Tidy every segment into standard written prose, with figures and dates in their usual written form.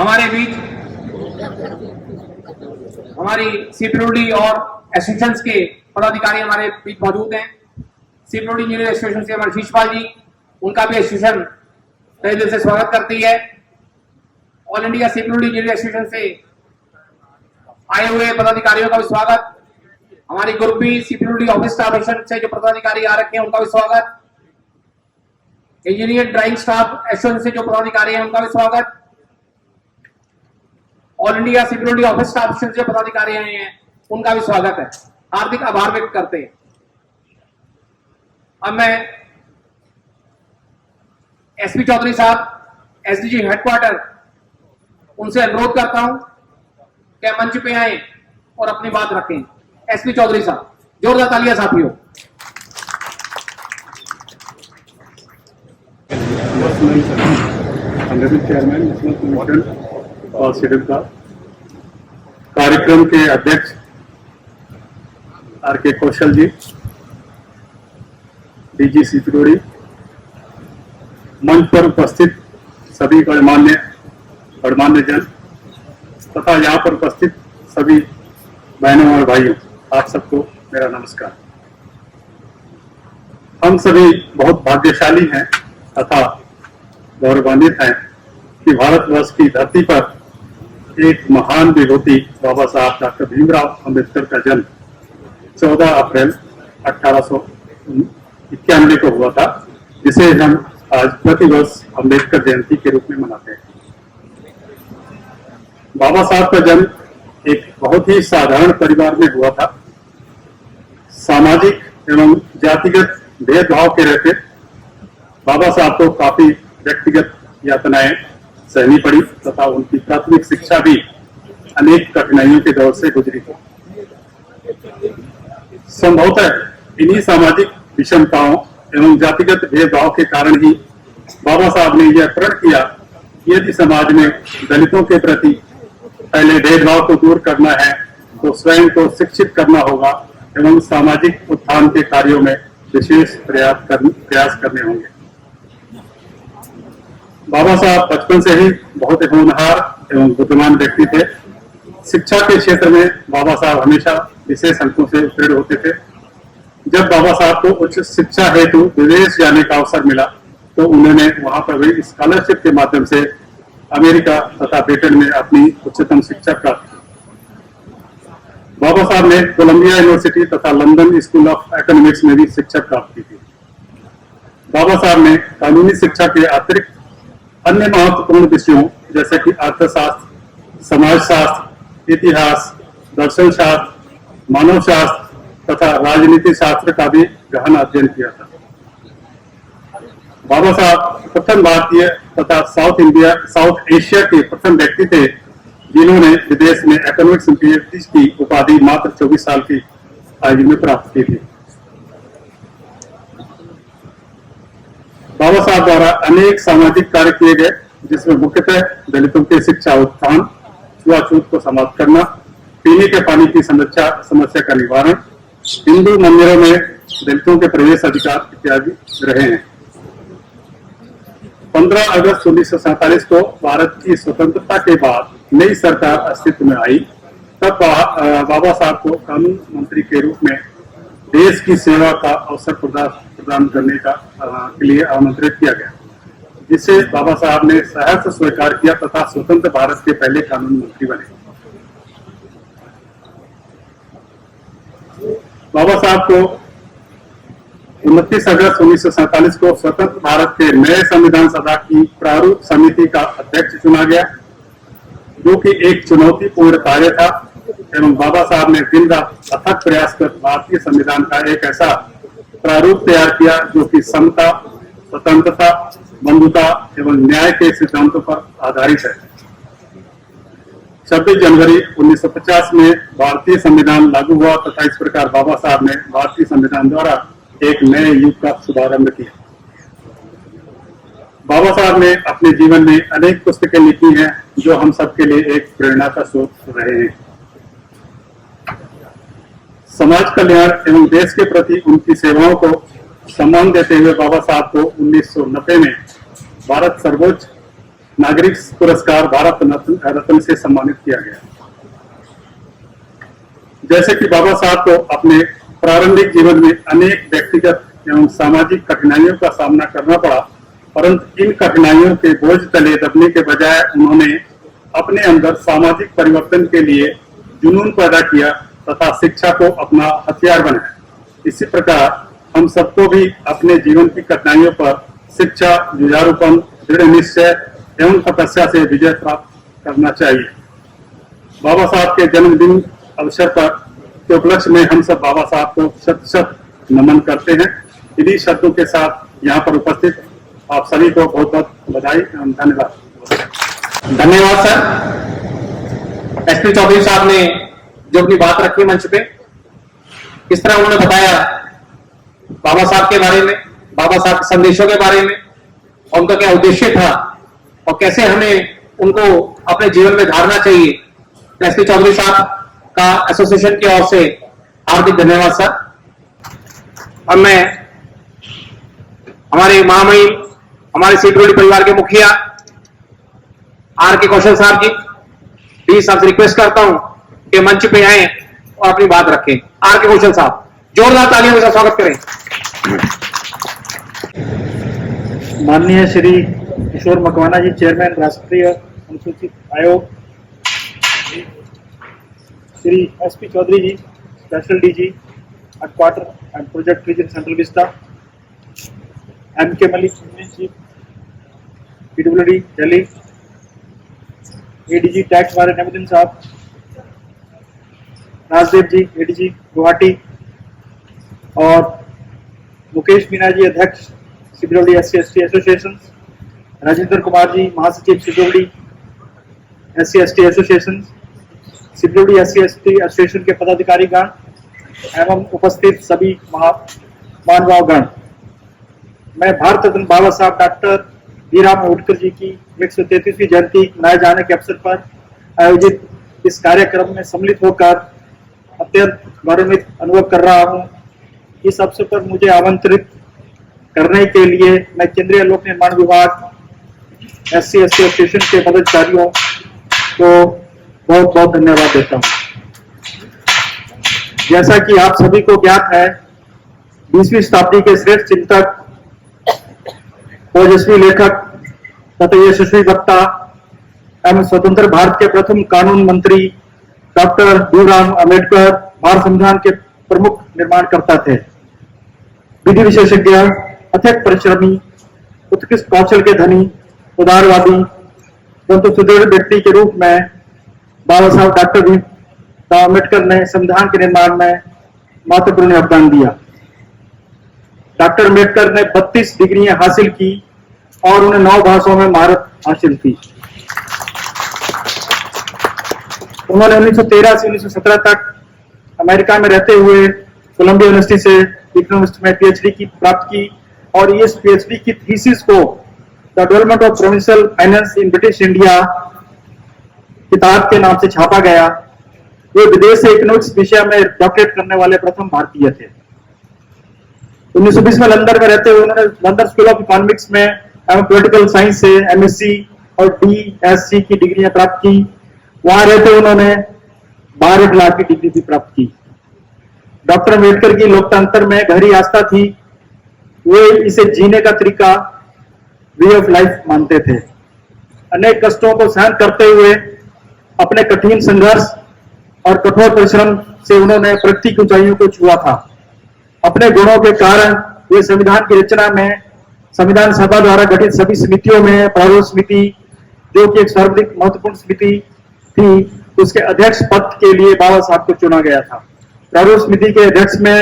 हमारे बीच हमारी सीपीयूडी और एसोसिएशन के पदाधिकारी हमारे बीच मौजूद हैं। सीपीयूडी इंजीनियर एसोसिएशन से हमारे शीशपाल जी, उनका भी एसोसिएशन तहे दिल से स्वागत करती है। All India CPWD engineer association से आए हुए पदाधिकारियों का भी स्वागत। हमारी group B CPWD office staff association से जो पदाधिकारी आ रखे हैं उनका भी स्वागत। इंजीनियर ड्राइंग स्टाफ एसोसिएशन से जो पदाधिकारी हैं उनका भी स्वागत। All India CPWD office staff association से जो पदाधिकारी आए हैं उनका भी स्वागत है। हार्दिक आभार व्यक्त करते हैं। अब मैं एसपी चौधरी साहब एसडीजी हेडक्वार्टर, उनसे अनुरोध करता हूं कि मंच पे आए और अपनी बात रखें। एसपी चौधरी साहब, जोरदार तालियां साथियों। चेयरमैन नेशनल कमीशन और शेड्यूल का कार्यक्रम के अध्यक्ष आर के कौशल जी, डीजी सीपीयूडी, मंच पर उपस्थित सभी गणमान्य जन तथा यहाँ पर उपस्थित सभी बहनों और भाइयों, आप सबको मेरा नमस्कार। हम सभी बहुत भाग्यशाली हैं तथा गौरवान्वित हैं कि भारतवर्ष की धरती पर एक महान विभूति बाबा साहब डॉक्टर भीमराव अंबेडकर का जन्म 14 अप्रैल 1891 को हुआ था, जिसे हम आज प्रतिवर्ष अंबेडकर जयंती के रूप में मनाते हैं। बाबा साहब का जन्म एक बहुत ही साधारण परिवार में हुआ था। सामाजिक एवं जातिगत भेदभाव के रहते बाबा साहब को काफी व्यक्तिगत यातनाएं सहनी पड़ी तथा उनकी प्राथमिक शिक्षा भी अनेक कठिनाइयों के दौर से गुजरी थी। संभवतः इन्हीं सामाजिक विषमताओं एवं जातिगत भेदभाव के कारण ही बाबा साहब ने यह प्रण किया कि यदि समाज में दलितों के प्रति पहले भेदभाव को दूर करना है तो स्वयं को शिक्षित करना होगा एवं सामाजिक उत्थान के कार्यों में विशेष प्रयास करने होंगे। बाबा साहब बचपन से ही बहुत होनहार एवं बुद्धिमान व्यक्ति थे। शिक्षा के क्षेत्र में बाबा साहब हमेशा विशेष अंकों से दृढ़ होते थे। जब बाबा साहब को उच्च शिक्षा हेतु विदेश जाने का अवसर मिला तो उन्होंने वहां पर भी स्कॉलरशिप के माध्यम से अमेरिका तथा ब्रिटेन में अपनी उच्चतम शिक्षा प्राप्त की। बाबा साहब ने कोलंबिया यूनिवर्सिटी तथा लंदन स्कूल ऑफ इकोनॉमिक्स में भी शिक्षा प्राप्त की थी। बाबा साहब ने कानूनी शिक्षा के अतिरिक्त अन्य महत्वपूर्ण विषयों जैसे कि अर्थशास्त्र, समाजशास्त्र, इतिहास, दर्शन शास्त्र, मानव शास्त्र तथा राजनीति शास्त्र का भी गहन अध्ययन किया था। बाबा साहब प्रथम भारतीय तथा साउथ एशिया के प्रथम व्यक्ति थे जिन्होंने विदेश में इकोनॉमिक्स पीएचडी की उपाधि मात्र 24 साल की आयु में प्राप्त की थी। बाबा साहब द्वारा अनेक सामाजिक कार्य किए गए, जिसमें मुख्यतः दलितों के शिक्षा उत्थान, छुआछूत को समाप्त करना, पीने के पानी की समस्या का निवारण, हिंदू मंदिरों में दलितों के प्रवेश अधिकार इत्यादि रहे हैं। 15 अगस्त 1947 को भारत की स्वतंत्रता के बाद नई सरकार अस्तित्व में आई। तब बाबा साहब को कानून मंत्री के रूप में देश की सेवा का अवसर प्रदान करने के लिए आमंत्रित किया गया, जिसे बाबा साहब ने सहर्ष स्वीकार किया तथा स्वतंत्र भारत के पहले कानून मंत्री बने। बाबा साहब को 29 अगस्त 1947 को स्वतंत्र भारत के नए संविधान सभा की प्रारूप समिति का अध्यक्ष चुना गया, जो कि एक चुनौतीपूर्ण कार्य था एवं बाबा साहब ने दिन रात अथक प्रयास कर भारतीय संविधान का एक ऐसा प्रारूप तैयार किया जो कि समता, स्वतंत्रता, बंधुता एवं न्याय के सिद्धांतों पर आधारित है। 26 जनवरी 1950 में भारतीय संविधान लागू हुआ तथा इस प्रकार बाबा साहब ने भारतीय संविधान द्वारा एक नए युग का शुभारंभ किया। बाबा साहब ने अपने जीवन में अनेक पुस्तकें लिखी हैं जो हम सबके लिए एक प्रेरणा का स्रोत रहे हैं। समाज कल्याण एवं देश के प्रति उनकी सेवाओं को सम्मान देते हुए बाबा साहब को 1990 में भारत सर्वोच्च नागरिक पुरस्कार भारत रत्न से सम्मानित किया गया। जैसे कि बाबा साहब को अपने प्रारंभिक जीवन में अनेक व्यक्तिगत एवं सामाजिक कठिनाइयों का सामना करना पड़ा, परंतु इन कठिनाइयों के बोझ तले दबने के बजाय उन्होंने अपने अंदर सामाजिक परिवर्तन के लिए जुनून पैदा किया तथा शिक्षा को अपना हथियार बनाया। इसी प्रकार हम सबको भी अपने जीवन की कठिनाइयों पर शिक्षा, जुझारूपन, दृढ़ निश्चय एवं तपस्या से विजय प्राप्त करना चाहिए। बाबा साहब के जन्मदिन अवसर पर के उपलक्ष्य में हम सब बाबा साहब को शत शत नमन करते हैं। इन्हीं शब्दों के साथ यहाँ पर उपस्थित आप सभी को बहुत बहुत बधाई एवं धन्यवाद। धन्यवाद सर। एसपी चौधरी साहब ने जो अपनी बात रखी मंच पे, किस तरह उन्होंने बताया बाबा साहब के बारे में, बाबा साहब के संदेशों के बारे में, और उनका क्या उद्देश्य था और कैसे हमें उनको अपने जीवन में धारना चाहिए। एसपी चौधरी साहब का एसोसिएशन की ओर से हार्दिक धन्यवाद सर। अब मैं हमारे महामहिम, हमारे सीपरोली परिवार के मुखिया आर के कौशल साहब जी, प्लीज आपसे रिक्वेस्ट करता हूं कि मंच पे आए और अपनी बात रखें। आर के कौशल साहब, जोरदार तालियों के साथ स्वागत करें। माननीय श्री किशोर मकवाना जी, चेयरमैन राष्ट्रीय अनुसूचित आयोग, Shri SP Chaudhary ji, special DG headquarter and project region central vista, MK Malik ji, PWD Delhi, ADG tax वाले नवीन साहब, राजदेव जी एडीजी गुवाहाटी, और मुकेश मीना जी, अध्यक्ष सिपरौली SC/ST एसोसिएशन, राजेंद्र कुमार जी, महासचिव सिपरौली SC/ST एसोसिएशन, सिपरौली SC/ST एसोसिएशन के पदाधिकारीगण एवं उपस्थित सभी महानुभावगण, मैं भारत रत्न बाबा साहब डॉक्टर भीमराव अम्बेडकर जी की 133वीं जयंती मनाए जाने के अवसर पर आयोजित इस कार्यक्रम में सम्मिलित होकर अत्यंत गौरवान्वित अनुभव कर रहा हूं। इस अवसर पर मुझे आमंत्रित करने के लिए मैं केंद्रीय लोक निर्माण विभाग SC/ST एसोसिएशन के पदाधिकारियों को बहुत बहुत धन्यवाद देता हूं। जैसा कि आप सभी को ज्ञात है, 20वीं शताब्दी के श्रेष्ठ चिंतक, ओजस्वी लेखक तथा यशस्वी वक्ता एवं स्वतंत्र भारत के प्रथम कानून मंत्री डॉक्टर भीमराव अम्बेडकर भारत संविधान के प्रमुख निर्माणकर्ता थे। विधि विशेषज्ञ, अथक परिश्रमी, उत्कृष्ट कौशल के धनी, उदारवादी परंतु सुदृढ़ व्यक्ति के रूप में बाबा साहब डॉक्टर भीमराव अम्बेडकर ने संविधान के निर्माण में महत्वपूर्ण योगदान दिया। डॉक्टर अम्बेडकर ने 32 डिग्रियां हासिल की और उन्हें 9 भाषाओं में महारत हासिल थी। उन्होंने 1913 से 1917 तक अमेरिका में रहते हुए कोलंबिया यूनिवर्सिटी से इकोनॉमिक्स में PhD की प्राप्त की और इस PhD की थीसिस को the development of provincial finance in British India किताब के नाम से छापा गया। वे विदेश से इकोनॉमिक्स विषय में डॉक्टरेट करने वाले प्रथम भारतीय थे। 1920 में लंदन में रहते हुए उन्होंने लंदन स्कूल ऑफ इकोनॉमिक्स में एवं पॉलिटिकल साइंस से MSc और DSc की डिग्रियां प्राप्त की। वहां रहते उन्होंने बार लॉ की डिग्री भी प्राप्त की। डॉक्टर अम्बेडकर की लोकतंत्र में गहरी आस्था थी। वे इसे जीने का तरीका, वे ऑफ लाइफ मानते थे। अनेक कष्टों को सहन करते हुए अपने कठिन संघर्ष और कठोर परिश्रम से उन्होंने प्रगति की ऊंचाइयों को छुआ था। अपने गुणों के कारण वे संविधान की रचना में संविधान सभा द्वारा गठित सभी समितियों में प्रारूप समिति, जो कि एक सर्वाधिक महत्वपूर्ण समिति थी, उसके अध्यक्ष पद के लिए बाबा साहब को चुना गया था। प्रारूप समिति के अध्यक्ष में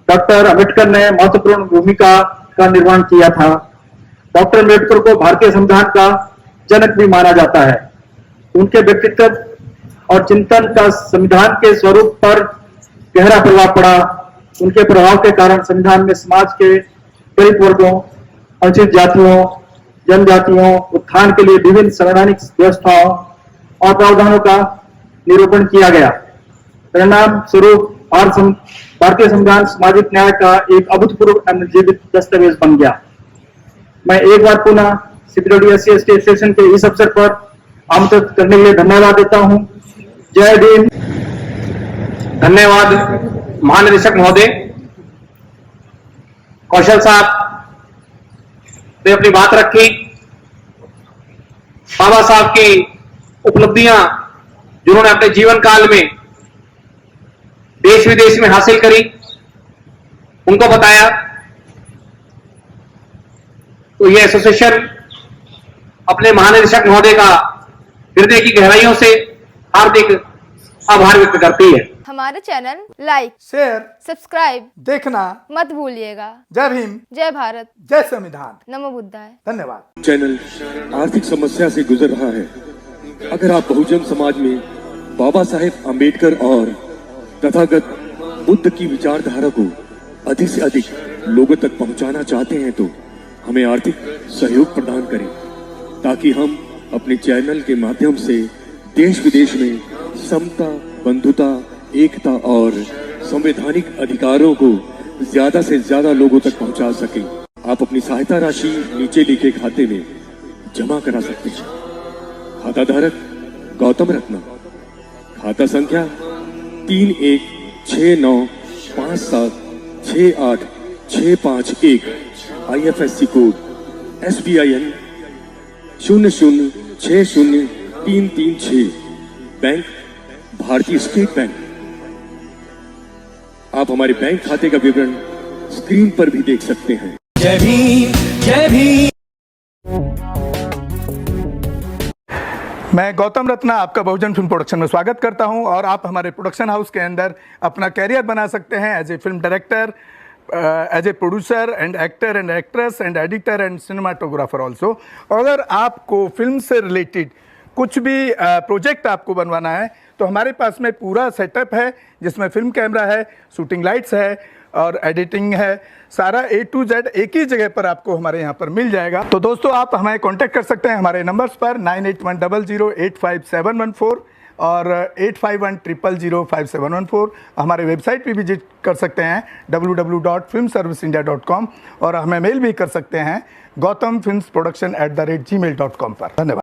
डॉक्टर अम्बेडकर ने महत्वपूर्ण भूमिका का निर्वहन किया था। डॉक्टर अम्बेडकर को भारतीय संविधान का जनक भी माना जाता है। उनके व्यक्तित्व और चिंतन का संविधान के स्वरूप पर गहरा प्रभाव पड़ा। उनके प्रभाव के कारण संविधान में समाज के गरीब वर्गों, अनुसूचित जातियों, जनजातियों उत्थान के लिए विभिन्न संवैधानिक व्यवस्थाओं और प्रावधानों का निरूपण किया गया। परिणाम स्वरूप भारतीय संविधान सामाजिक न्याय का एक अभूतपूर्व एवं जीवित दस्तावेज बन गया। मैं एक बार पुनः सीपीडब्ल्यू SC ST एसोसिएशन के इस अवसर पर आमंत्रित करने के लिए धन्यवाद देता हूं। जय भीम। धन्यवाद महानिदेशक महोदय। कौशल साहब ने अपनी बात रखी। बाबा साहब की उपलब्धियां जिन्होंने अपने जीवन काल में देश विदेश में हासिल करी उनको बताया। तो यह एसोसिएशन अपने महानिदेशक महोदय का हृदय की गहराइयों से हार्दिक आभार व्यक्त करती है। हमारे चैनल लाइक, शेयर, सब्सक्राइब देखना मत भूलिएगा। जय भीम, जय भारत, जय संविधान। नमो बुद्धाय। धन्यवाद। चैनल आर्थिक समस्या से गुजर रहा है। अगर आप बहुजन समाज में बाबा साहेब आम्बेडकर और तथागत बुद्ध की विचारधारा को अधिक से अधिक लोगों तक पहुंचाना चाहते हैं तो हमें आर्थिक सहयोग प्रदान करें, ताकि हम अपने चैनल के माध्यम से देश विदेश में समता, बंधुता, एकता और संवैधानिक अधिकारों को ज्यादा से ज्यादा लोगों तक पहुंचा सकें। आप अपनी सहायता राशि नीचे लिखे खाते में जमा करा सकते हैं। खाता धारक गौतम रत्ना, खाता संख्या 3169576865 IFSC कोड SBIN 0060336, बैंक भारतीय स्टेट बैंक। आप हमारे बैंक खाते का विवरण स्क्रीन पर भी देख सकते हैं। जय भीम, जय भीम। मैं गौतम रत्ना आपका बहुजन फिल्म प्रोडक्शन में स्वागत करता हूं और आप हमारे प्रोडक्शन हाउस के अंदर अपना कैरियर बना सकते हैं as a film director, as a producer and actor and actress and editor and cinematographer also. अगर आपको फिल्म से रिलेटेड कुछ भी प्रोजेक्ट आपको बनवाना है तो हमारे पास में पूरा सेटअप है, जिसमें फिल्म कैमरा है, शूटिंग लाइट्स है और एडिटिंग है। सारा A to Z एक ही जगह पर आपको हमारे यहाँ पर मिल जाएगा। तो दोस्तों आप हमें कांटेक्ट कर सकते हैं हमारे नंबर्स पर 9810085714 और 8510005714। हमारे वेबसाइट पे विजिट कर सकते हैं www.filmserviceindia.com और हमें मेल भी कर सकते हैं gautamfilmsproduction@gmail.com पर। धन्यवाद।